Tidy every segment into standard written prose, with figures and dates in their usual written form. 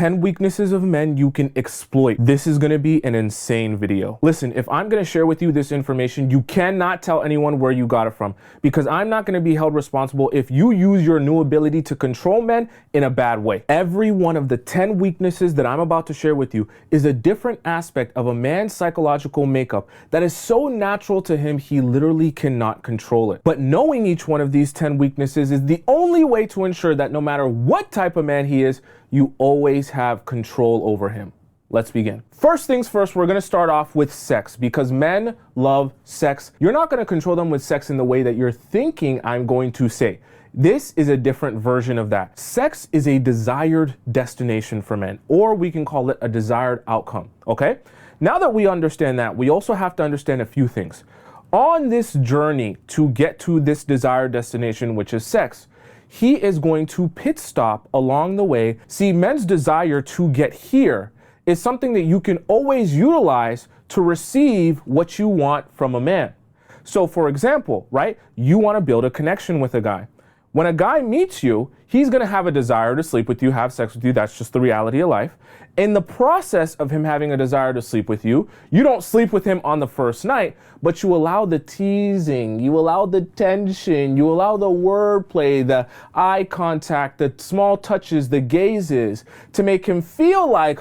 10 weaknesses of men you can exploit. This is gonna be an insane video. Listen, if I'm gonna share with you this information, you cannot tell anyone where you got it from, because I'm not gonna be held responsible if you use your new ability to control men in a bad way. Every one of the 10 weaknesses that I'm about to share with you is a different aspect of a man's psychological makeup that is so natural to him, he literally cannot control it. But knowing each one of these 10 weaknesses is the only way to ensure that no matter what type of man he is, you always have control over him. Let's begin. First things first, we're gonna start off with sex, because men love sex. You're not gonna control them with sex in the way that you're thinking I'm going to say. This is a different version of that. Sex is a desired destination for men, or we can call it a desired outcome, okay? Now that we understand that, we also have to understand a few things. On this journey to get to this desired destination, which is sex, he is going to pit stop along the way. See, men's desire to get here is something that you can always utilize to receive what you want from a man. So for example, right, you want to build a connection with a guy. When a guy meets you, he's going to have a desire to sleep with you, have sex with you. That's just the reality of life. In the process of him having a desire to sleep with you, you don't sleep with him on the first night, but you allow the teasing, you allow the tension, you allow the wordplay, the eye contact, the small touches, the gazes to make him feel like,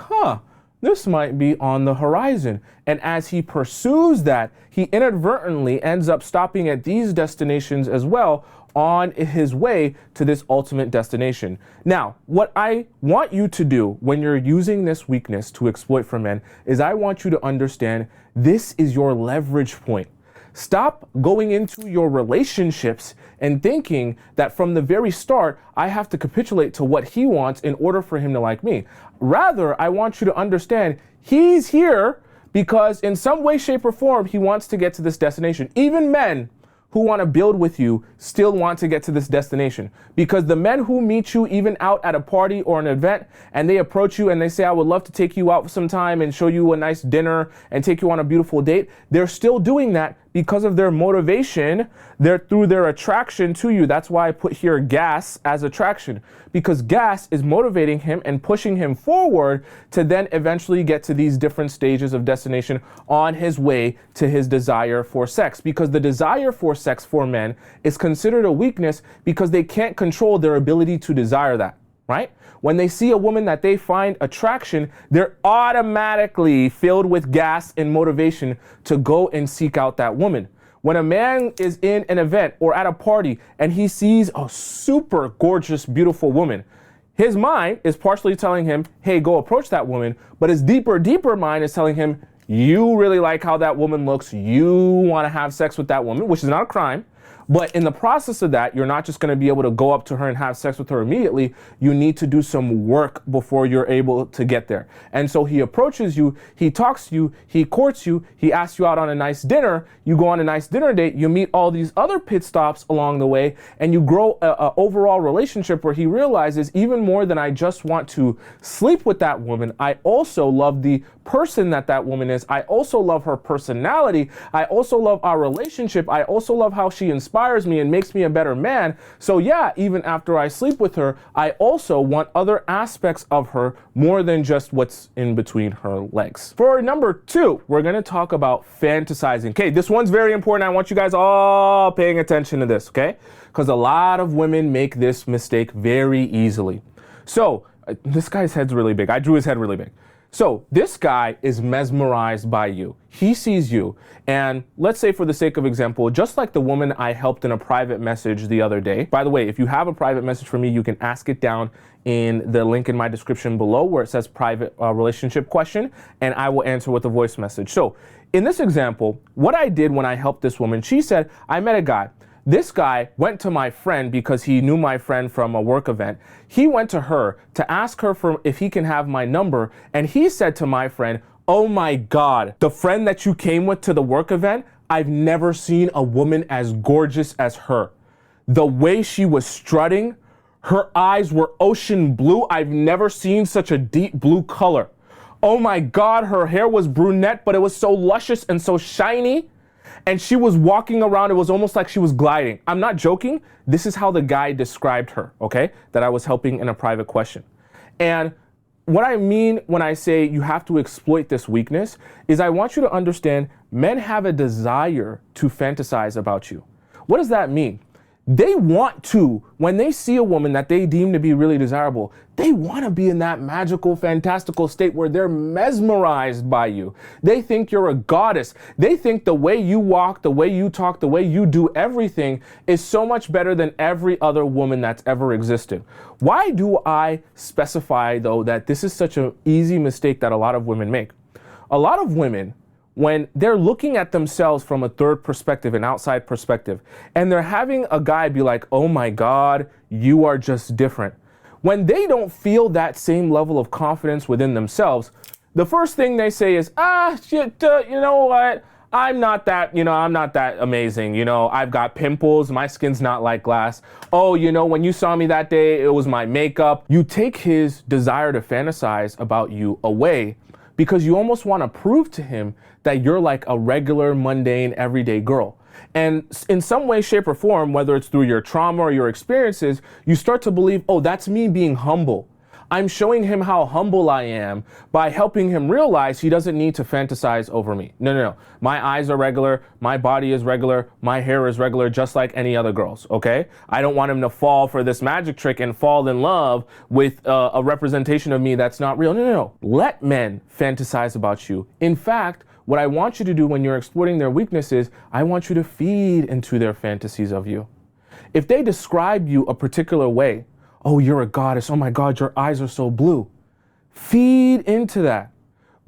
this might be on the horizon. And as he pursues that, he inadvertently ends up stopping at these destinations as well on his way to this ultimate destination. Now, what I want you to do when you're using this weakness to exploit for men is I want you to understand this is your leverage point. Stop going into your relationships and thinking that from the very start, I have to capitulate to what he wants in order for him to like me. Rather, I want you to understand he's here because in some way, shape, or form, he wants to get to this destination. Even men who want to build with you still want to get to this destination, because the men who meet you even out at a party or an event and they approach you and they say, I would love to take you out sometime and show you a nice dinner and take you on a beautiful date, they're still doing that because of their motivation, through their attraction to you. That's why I put here gas as attraction, because gas is motivating him and pushing him forward to then eventually get to these different stages of destination on his way to his desire for sex. Because the desire for sex for men is considered a weakness because they can't control their ability to desire that, right? When they see a woman that they find attraction, they're automatically filled with gas and motivation to go and seek out that woman. When a man is in an event or at a party and he sees a super gorgeous, beautiful woman, his mind is partially telling him, hey, go approach that woman. But his deeper mind is telling him, you really like how that woman looks. You want to have sex with that woman, which is not a crime. But in the process of that, you're not just going to be able to go up to her and have sex with her immediately. You need to do some work before you're able to get there. And so he approaches you, he talks to you, he courts you, he asks you out on a nice dinner, you go on a nice dinner date, you meet all these other pit stops along the way, and you grow a overall relationship where he realizes, even more than I just want to sleep with that woman, I also love the person that woman is. I also love her personality. I also love our relationship. I also love how she inspires me and makes me a better man. So yeah, even after I sleep with her, I also want other aspects of her more than just what's in between her legs. For number 2, we're going to talk about fantasizing. Okay, this one's very important. I want you guys all paying attention to this, okay? Because a lot of women make this mistake very easily. So this guy's head's really big. I drew his head really big. So this guy is mesmerized by you. He sees you. And let's say, for the sake of example, just like the woman I helped in a private message the other day. By the way, if you have a private message for me, you can ask it down in the link in my description below where it says private relationship question, and I will answer with a voice message. So in this example, what I did when I helped this woman, she said, I met a guy. This guy went to my friend because he knew my friend from a work event. He went to her to ask her for if he can have my number. And he said to my friend, oh my God, the friend that you came with to the work event, I've never seen a woman as gorgeous as her. The way she was strutting, her eyes were ocean blue. I've never seen such a deep blue color. Oh my God, her hair was brunette, but it was so luscious and so shiny. And she was walking around, it was almost like she was gliding. I'm not joking. This is how the guy described her, okay? That I was helping in a private question. And what I mean when I say you have to exploit this weakness is I want you to understand men have a desire to fantasize about you. What does that mean? They want to, when they see a woman that they deem to be really desirable, they want to be in that magical, fantastical state where they're mesmerized by you. They think you're a goddess. They think the way you walk, the way you talk, the way you do everything is so much better than every other woman that's ever existed. Why do I specify, though, that this is such an easy mistake that a lot of women make? A lot of women, when they're looking at themselves from a third perspective, an outside perspective, and they're having a guy be like, oh my God, you are just different. When they don't feel that same level of confidence within themselves, the first thing they say is, shit, you know what? I'm not that amazing. I've got pimples. My skin's not like glass. Oh, when you saw me that day, it was my makeup. You take his desire to fantasize about you away because you almost want to prove to him that you're like a regular, mundane, everyday girl. And in some way, shape, or form, whether it's through your trauma or your experiences, you start to believe, oh, that's me being humble. I'm showing him how humble I am by helping him realize he doesn't need to fantasize over me. No. My eyes are regular. My body is regular. My hair is regular, just like any other girls, okay? I don't want him to fall for this magic trick and fall in love with a representation of me that's not real. No. Let men fantasize about you. In fact, what I want you to do when you're exploiting their weaknesses, I want you to feed into their fantasies of you. If they describe you a particular way, oh, you're a goddess. Oh my God, your eyes are so blue. Feed into that.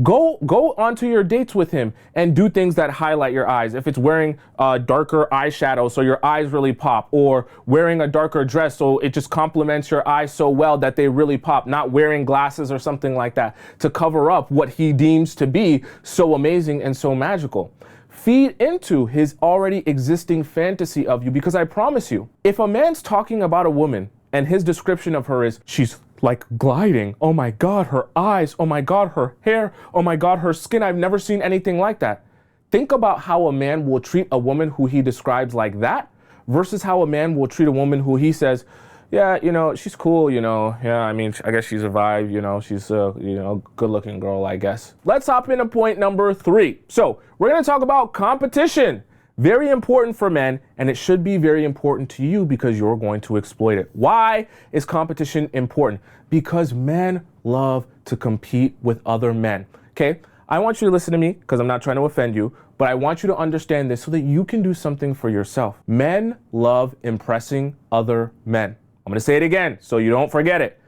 Go onto your dates with him and do things that highlight your eyes. If it's wearing darker eyeshadow so your eyes really pop, or wearing a darker dress so it just complements your eyes so well that they really pop, not wearing glasses or something like that to cover up what he deems to be so amazing and so magical. Feed into his already existing fantasy of you, because I promise you, if a man's talking about a woman and his description of her is, she's like gliding. Oh my God, her eyes. Oh my God, her hair. Oh my God, her skin. I've never seen anything like that. Think about how a man will treat a woman who he describes like that versus how a man will treat a woman who he says, yeah, she's cool, yeah, I mean, I guess she's a vibe, she's a, good looking girl, I guess. Let's hop into point number 3. So we're going to talk about competition. Very important for men, and it should be very important to you because you're going to exploit it. Why is competition important? Because men love to compete with other men, okay? I want you to listen to me because I'm not trying to offend you, but I want you to understand this so that you can do something for yourself. Men love impressing other men. I'm going to say it again so you don't forget it.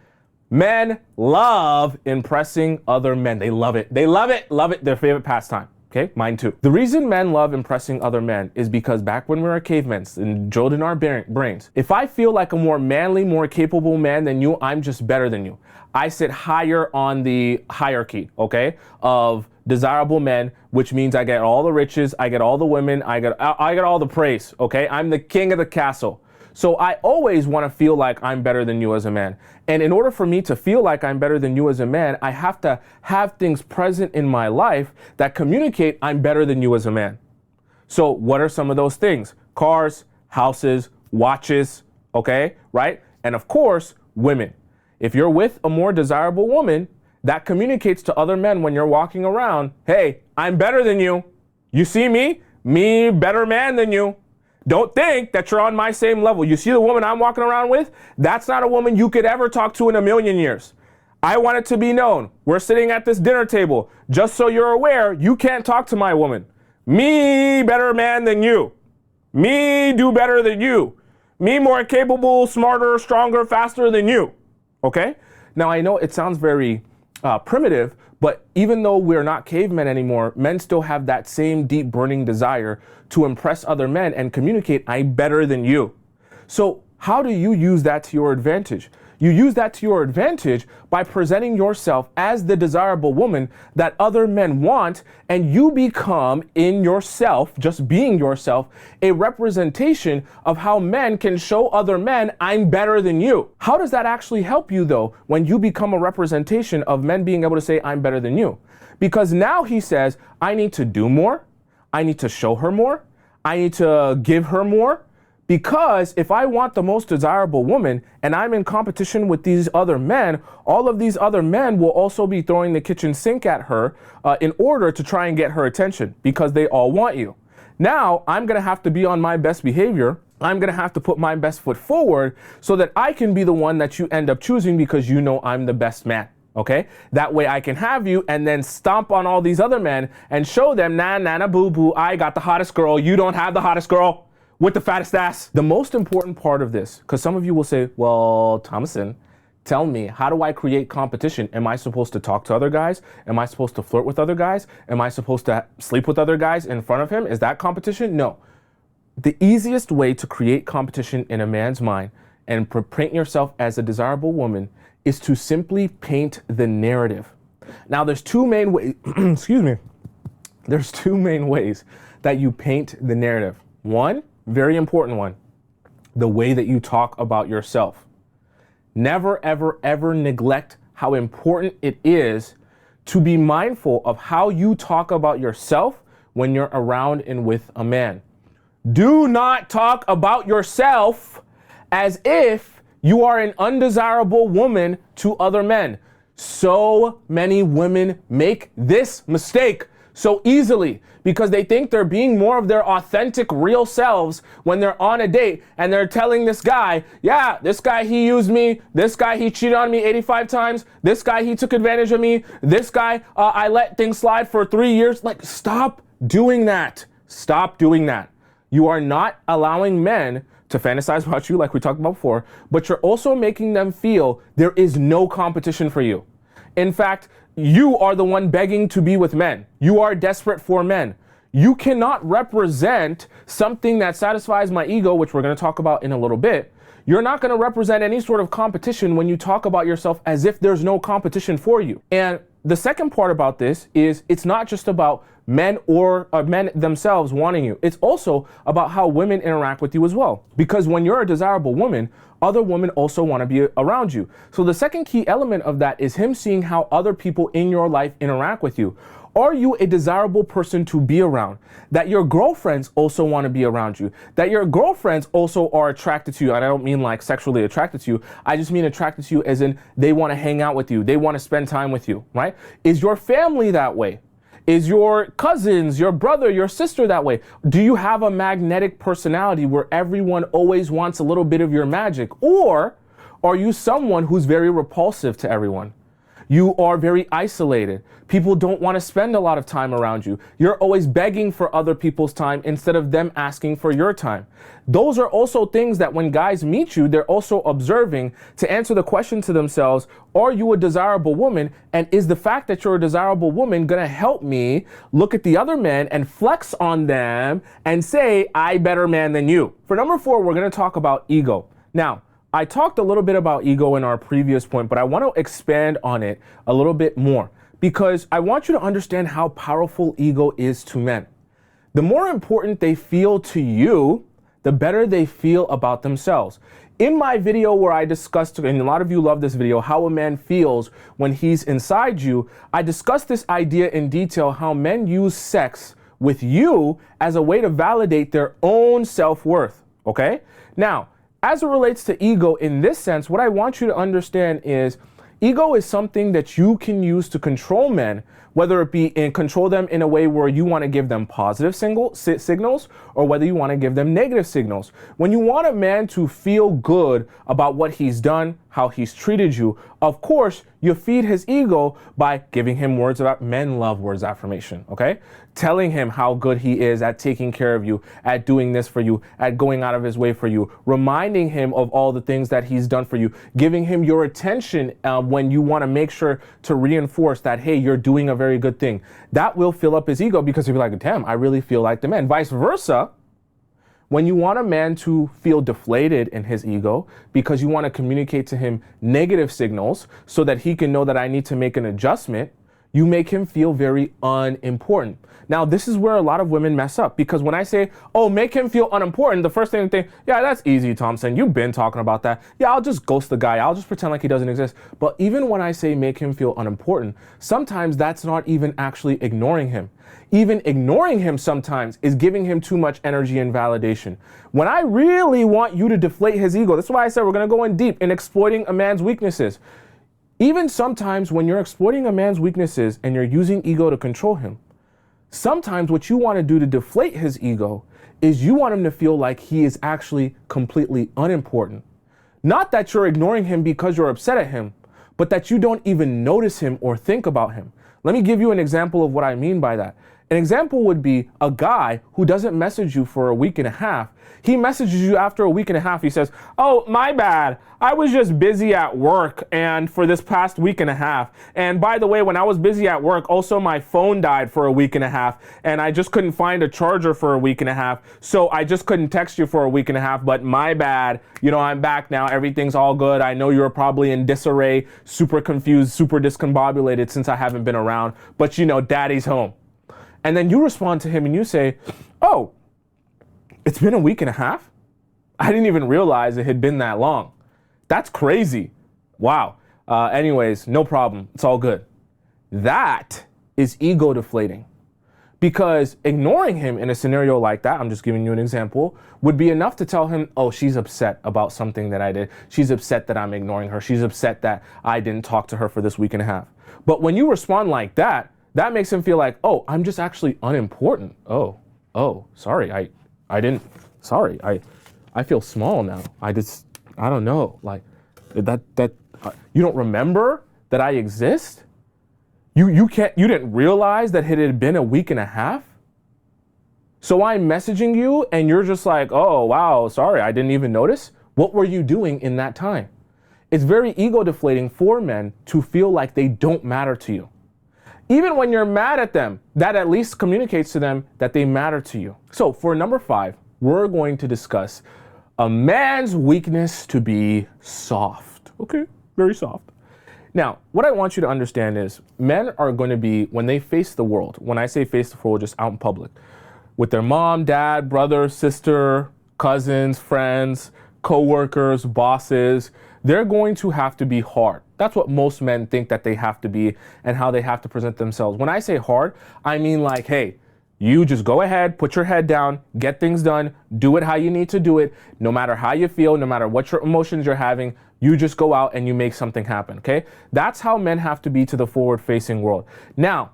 Men love impressing other men. They love it. They love it. Love it. Their favorite pastime. Okay, mine too. The reason men love impressing other men is because back when we were cavemen and drilled in our brains, if I feel like a more manly, more capable man than you, I'm just better than you. I sit higher on the hierarchy, okay, of desirable men, which means I get all the riches, I get all the women, I get all the praise, okay? I'm the king of the castle. So I always want to feel like I'm better than you as a man. And in order for me to feel like I'm better than you as a man, I have to have things present in my life that communicate I'm better than you as a man. So what are some of those things? Cars, houses, watches, okay, right? And of course, women. If you're with a more desirable woman, that communicates to other men when you're walking around, hey, I'm better than you. You see me? Me, better man than you. Don't think that you're on my same level. You see the woman I'm walking around with? That's not a woman you could ever talk to in a million years. I want it to be known. We're sitting at this dinner table. Just so you're aware, you can't talk to my woman. Me, better man than you. Me, do better than you. Me, more capable, smarter, stronger, faster than you. Okay? Now, I know it sounds very primitive, but even though we're not cavemen anymore, men still have that same deep burning desire to impress other men and communicate, I'm better than you. So how do you use that to your advantage? You use that to your advantage by presenting yourself as the desirable woman that other men want, and you become in yourself, just being yourself, a representation of how men can show other men, I'm better than you. How does that actually help you though, when you become a representation of men being able to say, I'm better than you? Because now he says, I need to do more. I need to show her more. I need to give her more. Because if I want the most desirable woman and I'm in competition with these other men, all of these other men will also be throwing the kitchen sink at her in order to try and get her attention because they all want you. Now I'm going to have to be on my best behavior. I'm going to have to put my best foot forward so that I can be the one that you end up choosing because you know I'm the best man. Okay, that way I can have you and then stomp on all these other men and show them, nah, nah, boo, boo, I got the hottest girl. You don't have the hottest girl with the fattest ass. The most important part of this, because some of you will say, well, Tomisin, tell me, how do I create competition? Am I supposed to talk to other guys? Am I supposed to flirt with other guys? Am I supposed to sleep with other guys in front of him? Is that competition? No. The easiest way to create competition in a man's mind and paint yourself as a desirable woman is to simply paint the narrative. Now there's two main ways, excuse me, there's two main ways that you paint the narrative. One, very important one, the way that you talk about yourself. Never, ever, ever neglect how important it is to be mindful of how you talk about yourself when you're around and with a man. Do not talk about yourself as if you are an undesirable woman to other men. So many women make this mistake so easily because they think they're being more of their authentic, real selves when they're on a date and they're telling this guy, yeah, this guy, he used me. This guy, he cheated on me 85 times. This guy, he took advantage of me. This guy, I let things slide for 3 years. Like, stop doing that. Stop doing that. You are not allowing men to fantasize about you like we talked about before, but you're also making them feel there is no competition for you. In fact, you are the one begging to be with men. You are desperate for men. You cannot represent something that satisfies my ego, which we're going to talk about in a little bit. You're not going to represent any sort of competition when you talk about yourself as if there's no competition for you. And the second part about this is it's not just about men or men themselves wanting you. It's also about how women interact with you as well. Because when you're a desirable woman, other women also want to be around you. So the second key element of that is him seeing how other people in your life interact with you. Are you a desirable person to be around? That your girlfriends also want to be around you. That your girlfriends also are attracted to you. And I don't mean like sexually attracted to you. I just mean attracted to you as in they want to hang out with you. They want to spend time with you, right? Is your family that way? Is your cousins, your brother, your sister that way? Do you have a magnetic personality where everyone always wants a little bit of your magic? Or are you someone who's very repulsive to everyone? You are very isolated. People don't want to spend a lot of time around you. You're always begging for other people's time instead of them asking for your time. Those are also things that when guys meet you, they're also observing to answer the question to themselves, are you a desirable woman? And is the fact that you're a desirable woman going to help me look at the other men and flex on them and say, I better man than you? For number 4, we're going to talk about ego. Now, I talked a little bit about ego in our previous point, but I want to expand on it a little bit more because I want you to understand how powerful ego is to men. The more important they feel to you, the better they feel about themselves. In my video where I discussed, and a lot of you love this video, how a man feels when he's inside you, I discussed this idea in detail, how men use sex with you as a way to validate their own self-worth, okay? Now, as it relates to ego in this sense, what I want you to understand is ego is something that you can use to control men, whether it be control them in a way where you want to give them positive signals or whether you want to give them negative signals. When you want a man to feel good about what he's done, how he's treated you, of course, you feed his ego by giving him words about men love words of affirmation, okay? Telling him how good he is at taking care of you, at doing this for you, at going out of his way for you, reminding him of all the things that he's done for you, giving him your attention when you want to make sure to reinforce that, hey, you're doing a very good thing. That will fill up his ego because he'll be like, damn, I really feel like the man. Vice versa, when you want a man to feel deflated in his ego because you want to communicate to him negative signals so that he can know that I need to make an adjustment, you make him feel very unimportant. Now, this is where a lot of women mess up, because when I say, oh, make him feel unimportant, the first thing they think, yeah, that's easy, Tomisin. You've been talking about that. Yeah, I'll just ghost the guy. I'll just pretend like he doesn't exist. But even when I say make him feel unimportant, sometimes that's not even actually ignoring him. Even ignoring him sometimes is giving him too much energy and validation. When I really want you to deflate his ego, that's why I said we're going to go in deep in exploiting a man's weaknesses. Even sometimes when you're exploiting a man's weaknesses and you're using ego to control him, sometimes what you want to do to deflate his ego is you want him to feel like he is actually completely unimportant. Not that you're ignoring him because you're upset at him, but that you don't even notice him or think about him. Let me give you an example of what I mean by that. An example would be a guy who doesn't message you for a week and a half. He messages you after a week and a half. He says, oh, my bad. I was just busy at work and for this past week and a half. And by the way, when I was busy at work, also my phone died for a week and a half and I just couldn't find a charger for a week and a half. So I just couldn't text you for a week and a half, but my bad. You know, I'm back now. Everything's all good. I know you're probably in disarray, super confused, super discombobulated since I haven't been around, but you know, daddy's home. And then you respond to him and you say, oh, it's been a week and a half? I didn't even realize it had been that long. That's crazy. Wow. Anyways, no problem. It's all good. That is ego deflating. Because ignoring him in a scenario like that, I'm just giving you an example, would be enough to tell him, oh, she's upset about something that I did. She's upset that I'm ignoring her. She's upset that I didn't talk to her for this week and a half. But when you respond like that, that makes him feel like, oh, I'm just actually unimportant. Oh, sorry. Sorry. I feel small now. I don't know. Like that you don't remember that I exist? You didn't realize that it had been a week and a half? So I'm messaging you and you're just like, oh, wow, sorry, I didn't even notice. What were you doing in that time? It's very ego deflating for men to feel like they don't matter to you. Even when you're mad at them, that at least communicates to them that they matter to you. So for number 5, we're going to discuss a man's weakness to be soft. Okay, very soft. Now, what I want you to understand is men are going to be, when they face the world, when I say face the world, just out in public, with their mom, dad, brother, sister, cousins, friends, co-workers, bosses, they're going to have to be hard. That's what most men think that they have to be and how they have to present themselves. When I say hard, I mean like, hey, you just go ahead, put your head down, get things done, do it how you need to do it. No matter how you feel, no matter what your emotions you're having, you just go out and you make something happen, okay? That's how men have to be to the forward-facing world. Now,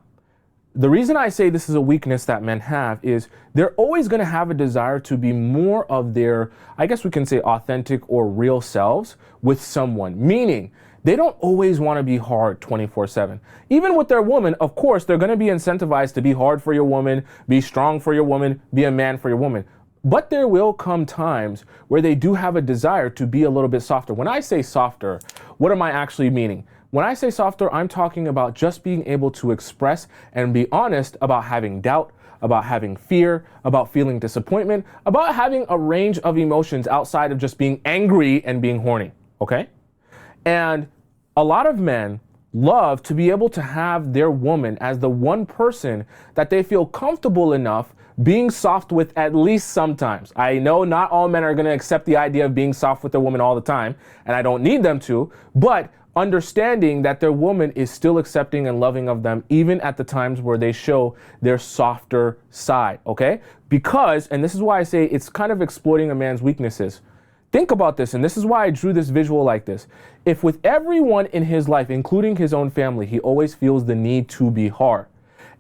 the reason I say this is a weakness that men have is they're always going to have a desire to be more of their, I guess we can say authentic or real selves with someone, meaning they don't always want to be hard 24/7. Even with their woman, of course, they're going to be incentivized to be hard for your woman, be strong for your woman, be a man for your woman. But there will come times where they do have a desire to be a little bit softer. When I say softer, what am I actually meaning? When I say softer, I'm talking about just being able to express and be honest about having doubt, about having fear, about feeling disappointment, about having a range of emotions outside of just being angry and being horny, okay? And a lot of men love to be able to have their woman as the one person that they feel comfortable enough being soft with, at least sometimes. I know not all men are going to accept the idea of being soft with their woman all the time, and I don't need them to, but understanding that their woman is still accepting and loving of them even at the times where they show their softer side, okay? Because, and this is why I say it's kind of exploiting a man's weaknesses. Think about this, and this is why I drew this visual like this. If with everyone in his life, including his own family, he always feels the need to be hard,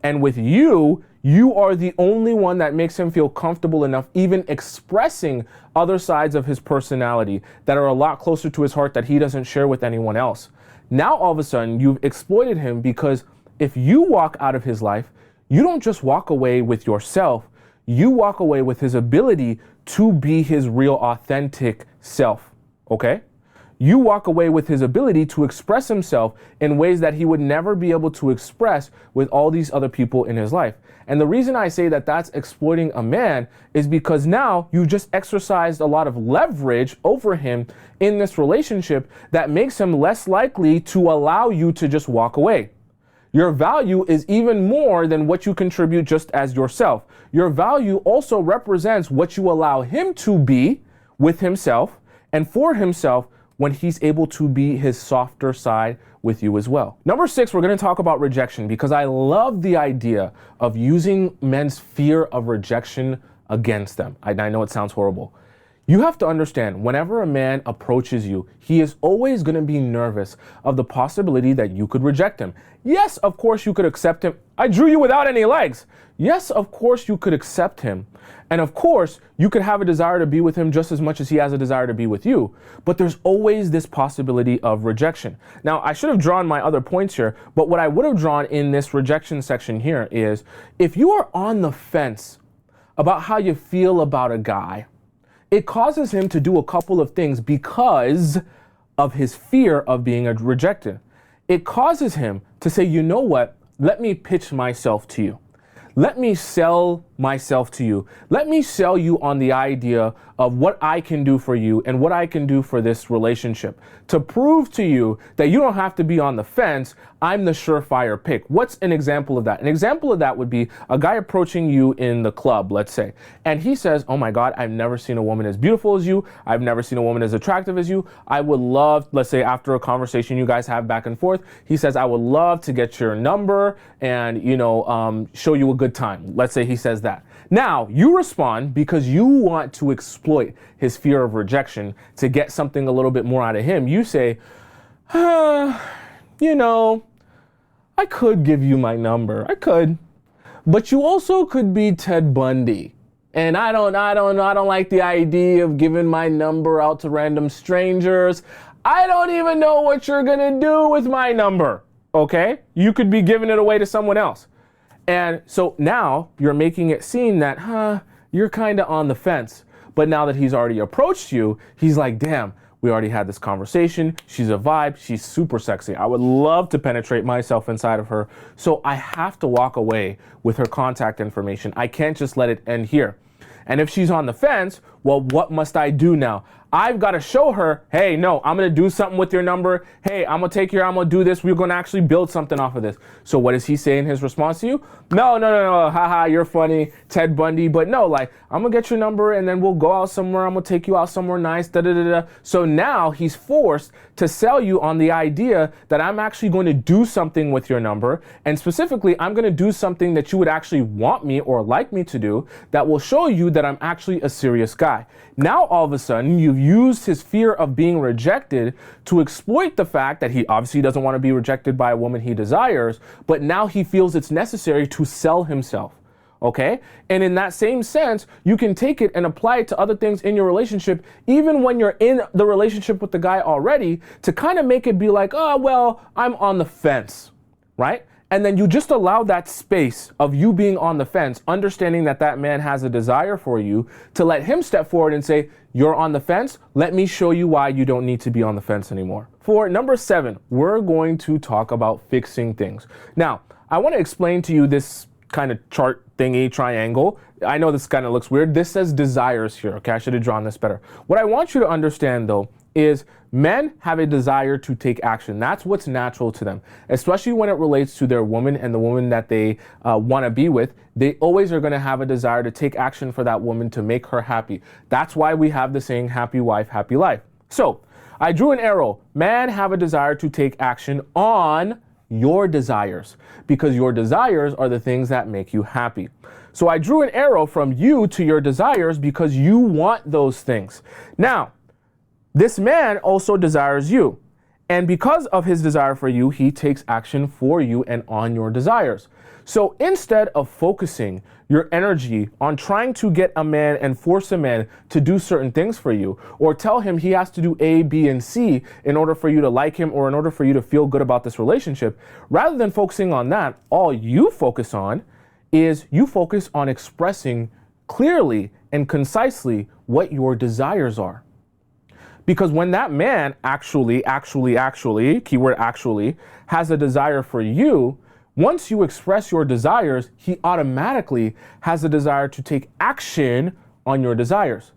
and with you, you are the only one that makes him feel comfortable enough even expressing other sides of his personality that are a lot closer to his heart that he doesn't share with anyone else. Now, all of a sudden, you've exploited him because if you walk out of his life, you don't just walk away with yourself, you walk away with his ability to be his real authentic self, okay? You walk away with his ability to express himself in ways that he would never be able to express with all these other people in his life. And the reason I say that that's exploiting a man is because now you just exercised a lot of leverage over him in this relationship that makes him less likely to allow you to just walk away. Your value is even more than what you contribute just as yourself. Your value also represents what you allow him to be with himself and for himself when he's able to be his softer side with you as well. Number 6, we're going to talk about rejection, because I love the idea of using men's fear of rejection against them. I know it sounds horrible. You have to understand, whenever a man approaches you, he is always going to be nervous of the possibility that you could reject him. Yes, of course you could accept him. I drew you without any legs. Yes, of course you could accept him. And of course, you could have a desire to be with him just as much as he has a desire to be with you. But there's always this possibility of rejection. Now, I should have drawn my other points here, but what I would have drawn in this rejection section here is, if you are on the fence about how you feel about a guy, it causes him to do a couple of things because of his fear of being rejected. It causes him to say, you know what, let me pitch myself to you. Let me sell myself to you. Let me sell you on the idea of what I can do for you and what I can do for this relationship, to prove to you that you don't have to be on the fence. I'm the surefire pick. What's an example of that? An example of that would be a guy approaching you in the club, let's say, and he says, oh my God, I've never seen a woman as beautiful as you. I've never seen a woman as attractive as you. I would love, let's say after a conversation you guys have back and forth, he says, I would love to get your number and, show you a good time. Let's say he says that. Now, you respond because you want to exploit his fear of rejection to get something a little bit more out of him. You say, I could give you my number. I could. But you also could be Ted Bundy. And I don't like the idea of giving my number out to random strangers. I don't even know what you're going to do with my number. Okay? You could be giving it away to someone else. And so now you're making it seem that, you're kind of on the fence. But now that he's already approached you, he's like, damn, we already had this conversation. She's a vibe. She's super sexy. I would love to penetrate myself inside of her. So I have to walk away with her contact information. I can't just let it end here. And if she's on the fence, well, what must I do now? I've got to show her, hey, no, I'm going to do something with your number. Hey, I'm going to take your, I'm going to do this. We're going to actually build something off of this. So what does he say in his response to you? No, haha, you're funny, Ted Bundy. But no, like, I'm going to get your number and then we'll go out somewhere. I'm going to take you out somewhere nice, da-da-da-da. So now he's forced to sell you on the idea that I'm actually going to do something with your number. And specifically, I'm going to do something that you would actually want me or like me to do that will show you that I'm actually a serious guy. Now, all of a sudden, you've used his fear of being rejected to exploit the fact that he obviously doesn't want to be rejected by a woman he desires, but now he feels it's necessary to sell himself. Okay? And in that same sense, you can take it and apply it to other things in your relationship, even when you're in the relationship with the guy already, to kind of make it be like, oh, well, I'm on the fence, right? And then you just allow that space of you being on the fence, understanding that that man has a desire for you, to let him step forward and say, you're on the fence. Let me show you why you don't need to be on the fence anymore. For number 7, we're going to talk about fixing things. Now, I want to explain to you this kind of chart thingy triangle. I know this kind of looks weird. This says desires here. Okay, I should have drawn this better. What I want you to understand, though, is men have a desire to take action. That's what's natural to them, especially when it relates to their woman and the woman that they want to be with. They always are going to have a desire to take action for that woman to make her happy. That's why we have the saying, happy wife, happy life. So I drew an arrow. Men have a desire to take action on your desires, because your desires are the things that make you happy. So I drew an arrow from you to your desires because you want those things. Now, this man also desires you. And because of his desire for you, he takes action for you and on your desires. So instead of focusing your energy on trying to get a man and force a man to do certain things for you, or tell him he has to do A, B, and C in order for you to like him or in order for you to feel good about this relationship, rather than focusing on that, all you focus on is you focus on expressing clearly and concisely what your desires are. Because when that man actually, keyword actually, has a desire for you, once you express your desires, he automatically has a desire to take action on your desires.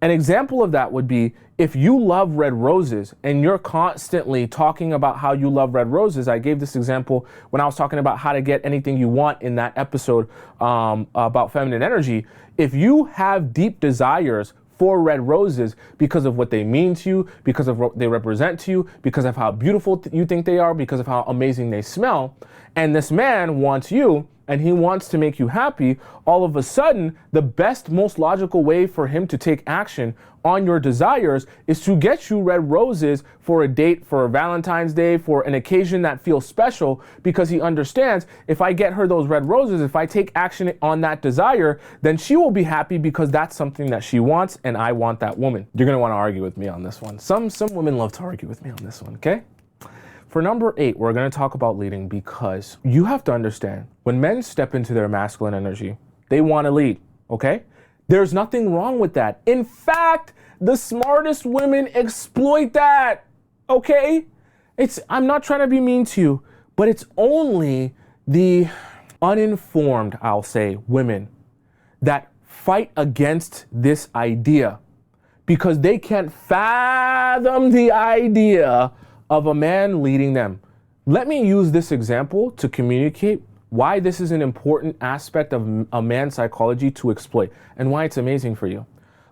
An example of that would be if you love red roses and you're constantly talking about how you love red roses. I gave this example when I was talking about how to get anything you want in that episode about feminine energy. If you have deep desires for red roses because of what they mean to you, because of what they represent to you, because of how beautiful you think they are, because of how amazing they smell, and this man wants you and he wants to make you happy, all of a sudden, the best, most logical way for him to take action on your desires is to get you red roses for a date, for a Valentine's Day, for an occasion that feels special, because he understands if I get her those red roses, if I take action on that desire, then she will be happy because that's something that she wants and I want that woman. You're gonna wanna argue with me on this one. Some women love to argue with me on this one, okay? For number 8, we're going to talk about leading, because you have to understand when men step into their masculine energy, they want to lead, okay? There's nothing wrong with that. In fact, the smartest women exploit that, okay? I'm not trying to be mean to you, but it's only the uninformed, I'll say, women that fight against this idea because they can't fathom the idea of a man leading them. Let me use this example to communicate why this is an important aspect of a man's psychology to exploit and why it's amazing for you.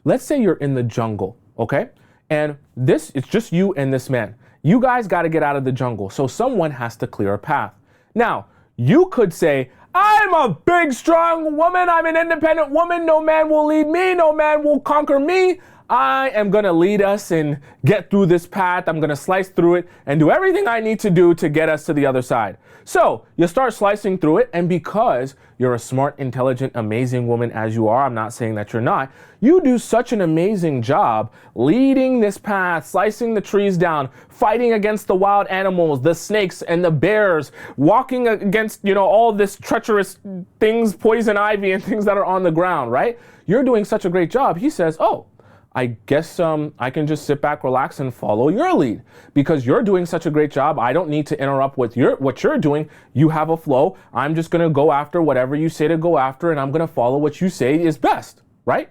Let's say you're in the jungle, okay? And it's just you and this man. You guys got to get out of the jungle, so someone has to clear a path. Now, you could say, I'm a big, strong woman. I'm an independent woman. No man will lead me. No man will conquer me. I am going to lead us and get through this path. I'm going to slice through it and do everything I need to do to get us to the other side. So you start slicing through it, and because you're a smart, intelligent, amazing woman as you are, I'm not saying that you're not, you do such an amazing job leading this path, slicing the trees down, fighting against the wild animals, the snakes and the bears, walking against, all this treacherous things, poison ivy and things that are on the ground, right? You're doing such a great job. He says, oh, I guess I can just sit back, relax, and follow your lead because you're doing such a great job. I don't need to interrupt with what you're doing. You have a flow. I'm just going to go after whatever you say to go after, and I'm going to follow what you say is best, right?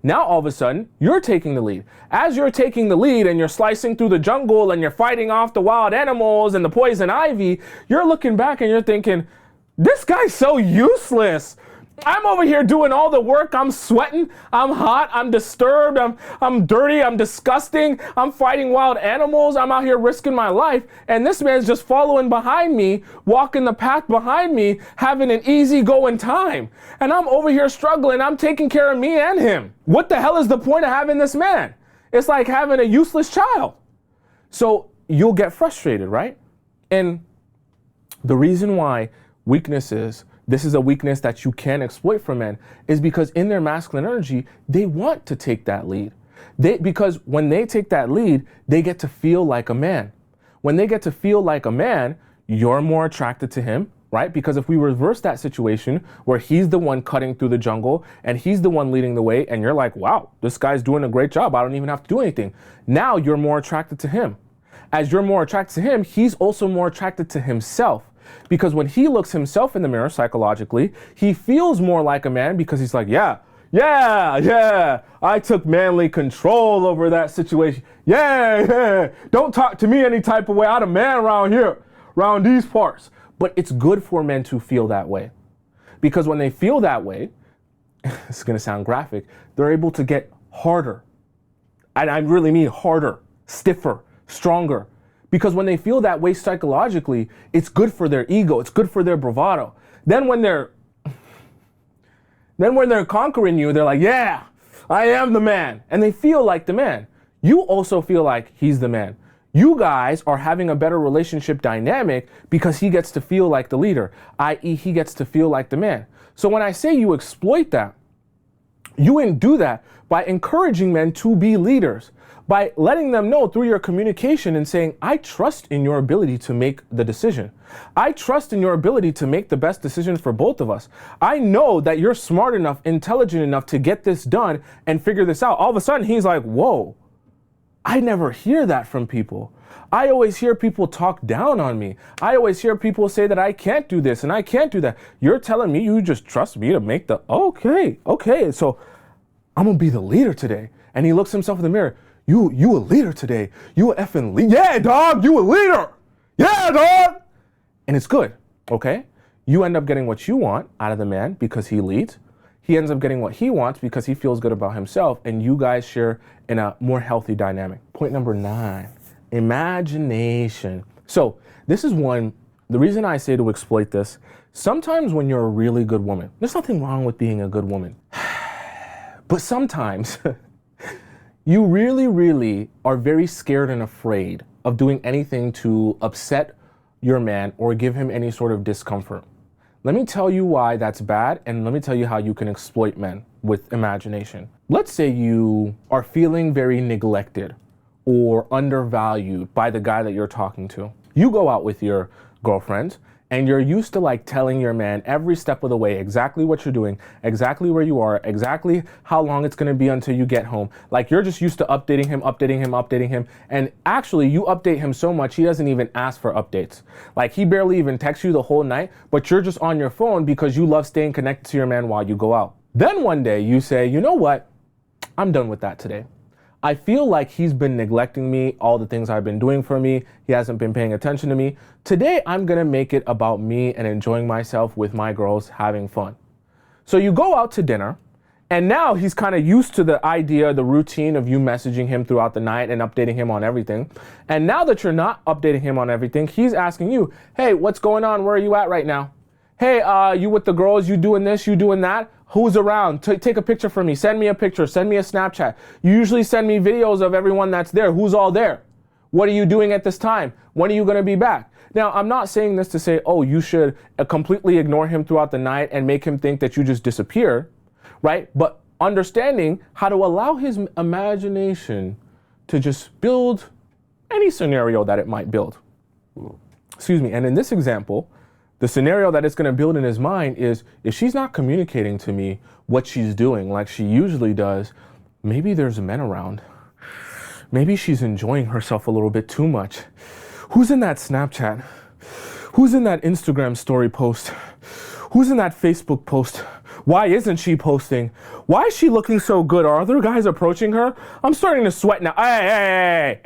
Now, all of a sudden, you're taking the lead. As you're taking the lead and you're slicing through the jungle and you're fighting off the wild animals and the poison ivy, you're looking back and you're thinking, this guy's so useless. I'm over here doing all the work. I'm sweating. I'm hot. I'm disturbed. I'm dirty. I'm disgusting. I'm fighting wild animals. I'm out here risking my life. And this man's just following behind me, walking the path behind me, having an easy going time. And I'm over here struggling. I'm taking care of me and him. What the hell is the point of having this man? It's like having a useless child. So you'll get frustrated, right? And the reason why this is a weakness that you can exploit for men, is because in their masculine energy, they want to take that lead. Because when they take that lead, they get to feel like a man. When they get to feel like a man, you're more attracted to him, right? Because if we reverse that situation where he's the one cutting through the jungle and he's the one leading the way, and you're like, wow, this guy's doing a great job. I don't even have to do anything. Now you're more attracted to him. As you're more attracted to him, he's also more attracted to himself. Because when he looks himself in the mirror psychologically, he feels more like a man because he's like, yeah, I took manly control over that situation. Yeah, don't talk to me any type of way. I'm a man around here, around these parts. But it's good for men to feel that way. Because when they feel that way, it's going to sound graphic, they're able to get harder. And I really mean harder, stiffer, stronger. Because when they feel that way psychologically, it's good for their ego. It's good for their bravado. Then when they're conquering you, they're like, yeah, I am the man. And they feel like the man. You also feel like he's the man. You guys are having a better relationship dynamic because he gets to feel like the leader, i.e. he gets to feel like the man. So when I say you exploit that, you do that by encouraging men to be leaders. By letting them know through your communication and saying, I trust in your ability to make the decision. I trust in your ability to make the best decision for both of us. I know that you're smart enough, intelligent enough to get this done and figure this out. All of a sudden, he's like, whoa, I never hear that from people. I always hear people talk down on me. I always hear people say that I can't do this and I can't do that. You're telling me you just trust me to make okay. So I'm going to be the leader today. and he looks himself in the mirror. You a leader today. You a effing leader. Yeah, dog, you a leader. Yeah, dog. And it's good, okay? You end up getting what you want out of the man because he leads. He ends up getting what he wants because he feels good about himself, and you guys share in a more healthy dynamic. Point number 9, imagination. So this is one, the reason I say to exploit this, sometimes when you're a really good woman, there's nothing wrong with being a good woman, but sometimes you really are very scared and afraid of doing anything to upset your man or give him any sort of discomfort. Let me tell you why that's bad, and let me tell you how you can exploit men with imagination. Let's say you are feeling very neglected or undervalued by the guy that you're talking to. You go out with your girlfriend and you're used to like telling your man every step of the way exactly what you're doing, exactly where you are, exactly how long it's gonna be until you get home. Like you're just used to updating him. And actually you update him so much he doesn't even ask for updates. Like he barely even texts you the whole night, but you're just on your phone because you love staying connected to your man while you go out. Then one day you say, you know what? I'm done with that today. I feel like he's been neglecting me, all the things I've been doing for me. He hasn't been paying attention to me. Today, I'm gonna make it about me and enjoying myself with my girls, having fun. So you go out to dinner, and now he's kind of used to the idea, the routine of you messaging him throughout the night and updating him on everything. And now that you're not updating him on everything, he's asking you, hey, what's going on? Where are you at right now? Hey, you with the girls, you doing this, you doing that? Who's around? Take a picture for me. Send me a picture. Send me a Snapchat. You usually send me videos of everyone that's there. Who's all there? What are you doing at this time? When are you going to be back? Now, I'm not saying this to say, oh, you should completely ignore him throughout the night and make him think that you just disappear, right? But understanding how to allow his imagination to just build any scenario that it might build. Excuse me. And in this example, the scenario that it's going to build in his mind is, if she's not communicating to me what she's doing like she usually does, maybe there's men around. Maybe she's enjoying herself a little bit too much. Who's in that Snapchat? Who's in that Instagram story post? Who's in that Facebook post? Why isn't she posting? Why is she looking so good? Are other guys approaching her? I'm starting to sweat now. Hey,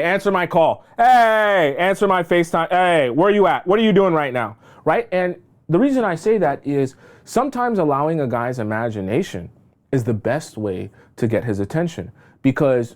answer my call. Hey, answer my FaceTime. Hey, where are you at? What are you doing right now? Right? And the reason I say that is sometimes allowing a guy's imagination is the best way to get his attention, because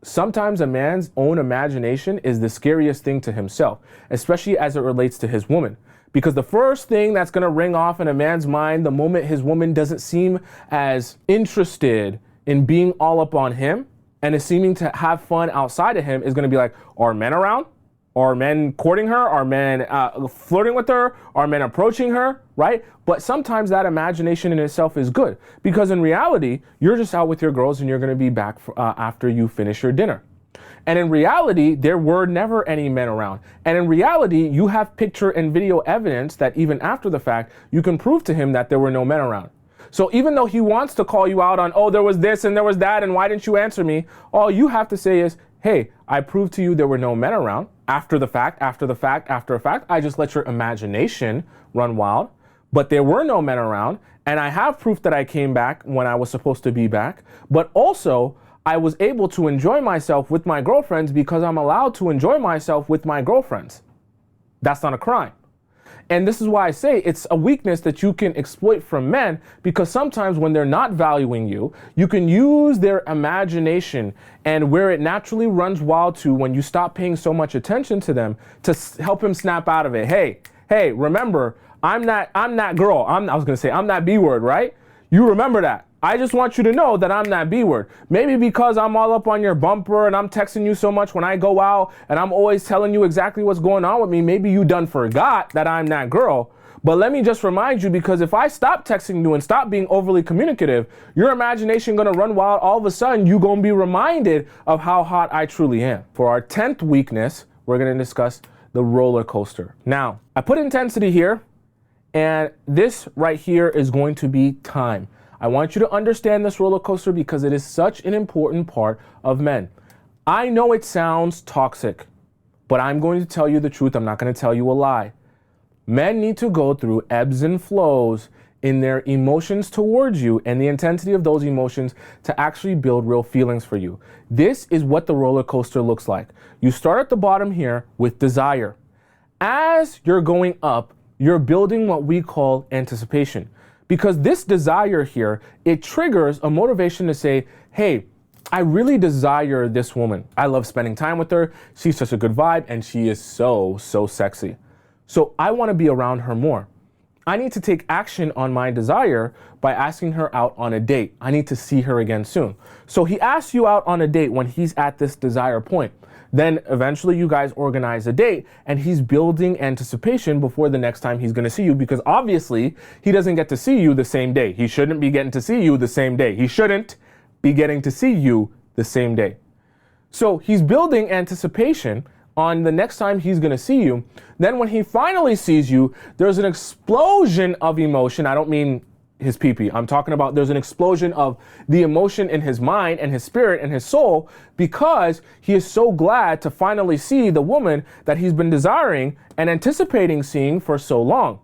sometimes a man's own imagination is the scariest thing to himself, especially as it relates to his woman. Because the first thing that's going to ring off in a man's mind the moment his woman doesn't seem as interested in being all up on him and is seeming to have fun outside of him is going to be like, are men around? Are men courting her? Are men flirting with her? Are men approaching her? Right? But sometimes that imagination in itself is good, because in reality, you're just out with your girls and you're going to be back after you finish your dinner. And in reality, there were never any men around. And in reality, you have picture and video evidence that even after the fact, you can prove to him that there were no men around. So even though he wants to call you out on, oh, there was this and there was that, and why didn't you answer me? All you have to say is, hey, I proved to you there were no men around. After the fact, I just let your imagination run wild. But there were no men around, and I have proof that I came back when I was supposed to be back. But also, I was able to enjoy myself with my girlfriends because I'm allowed to enjoy myself with my girlfriends. That's not a crime. And this is why I say it's a weakness that you can exploit from men, because sometimes when they're not valuing you, you can use their imagination and where it naturally runs wild to when you stop paying so much attention to them to help him snap out of it. Hey, remember, I'm that girl. I'm that B word, right? You remember that. I just want you to know that I'm that B word. Maybe because I'm all up on your bumper and I'm texting you so much when I go out and I'm always telling you exactly what's going on with me, maybe you done forgot that I'm that girl. But let me just remind you, because if I stop texting you and stop being overly communicative, your imagination gonna run wild. All of a sudden, you gonna be reminded of how hot I truly am. For our 10th weakness, we're gonna discuss the roller coaster. Now, I put intensity here, and this right here is going to be time. I want you to understand this roller coaster because it is such an important part of men. I know it sounds toxic, but I'm going to tell you the truth. I'm not going to tell you a lie. Men need to go through ebbs and flows in their emotions towards you and the intensity of those emotions to actually build real feelings for you. This is what the roller coaster looks like. You start at the bottom here with desire. As you're going up, you're building what we call anticipation. Because this desire here, it triggers a motivation to say, hey, I really desire this woman. I love spending time with her. She's such a good vibe and she is so sexy. So I want to be around her more. I need to take action on my desire by asking her out on a date. I need to see her again soon. So he asks you out on a date when he's at this desire point. Then eventually you guys organize a date and he's building anticipation before the next time he's going to see you, because obviously he doesn't get to see you the same day. He shouldn't be getting to see you the same day. He shouldn't be getting to see you the same day. So he's building anticipation on the next time he's going to see you. Then when he finally sees you, there's an explosion of emotion. I don't mean his pee-pee. I'm talking about there's an explosion of the emotion in his mind and his spirit and his soul, because he is so glad to finally see the woman that he's been desiring and anticipating seeing for so long.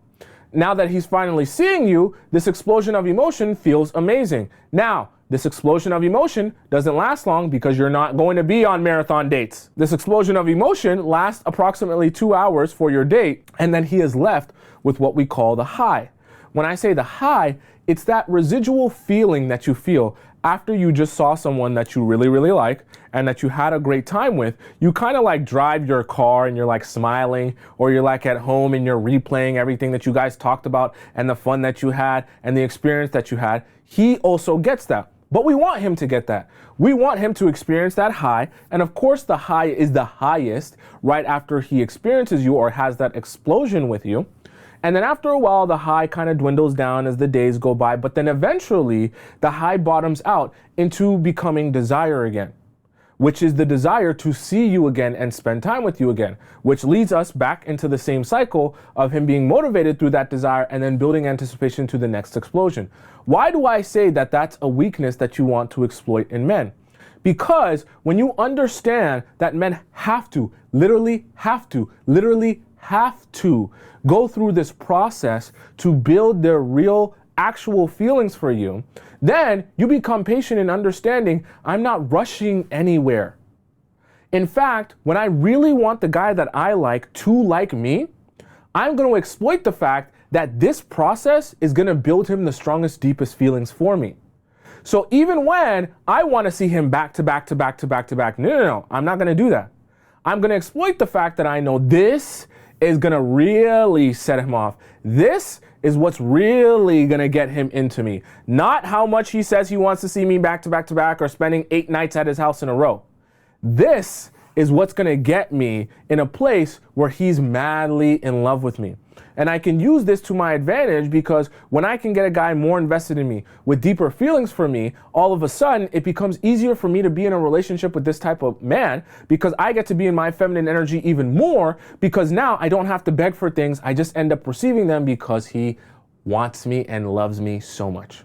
Now that he's finally seeing you, this explosion of emotion feels amazing. Now, this explosion of emotion doesn't last long because you're not going to be on marathon dates. This explosion of emotion lasts approximately 2 hours for your date, and then he is left with what we call the high. When I say the high, it's that residual feeling that you feel after you just saw someone that you really like and that you had a great time with. You kind of like drive your car and you're like smiling, or you're like at home and you're replaying everything that you guys talked about and the fun that you had and the experience that you had. He also gets that. But we want him to get that. We want him to experience that high. And of course, the high is the highest right after he experiences you or has that explosion with you. And then after a while, the high kind of dwindles down as the days go by. But then eventually, the high bottoms out into becoming desire again, which is the desire to see you again and spend time with you again, which leads us back into the same cycle of him being motivated through that desire and then building anticipation to the next explosion. Why do I say that that's a weakness that you want to exploit in men? Because when you understand that men have to, literally have to go through this process to build their real, actual feelings for you, then you become patient in understanding I'm not rushing anywhere. In fact, when I really want the guy that I like to like me, I'm going to exploit the fact that this process is going to build him the strongest, deepest feelings for me. So even when I want to see him back to back, no, I'm not going to do that. I'm going to exploit the fact that I know this is going to really set him off. This is what's really going to get him into me. Not how much he says he wants to see me back to back or spending 8 nights at his house in a row. This is what's going to get me in a place where he's madly in love with me. And I can use this to my advantage, because when I can get a guy more invested in me with deeper feelings for me, all of a sudden it becomes easier for me to be in a relationship with this type of man, because I get to be in my feminine energy even more, because now I don't have to beg for things. I just end up receiving them because he wants me and loves me so much.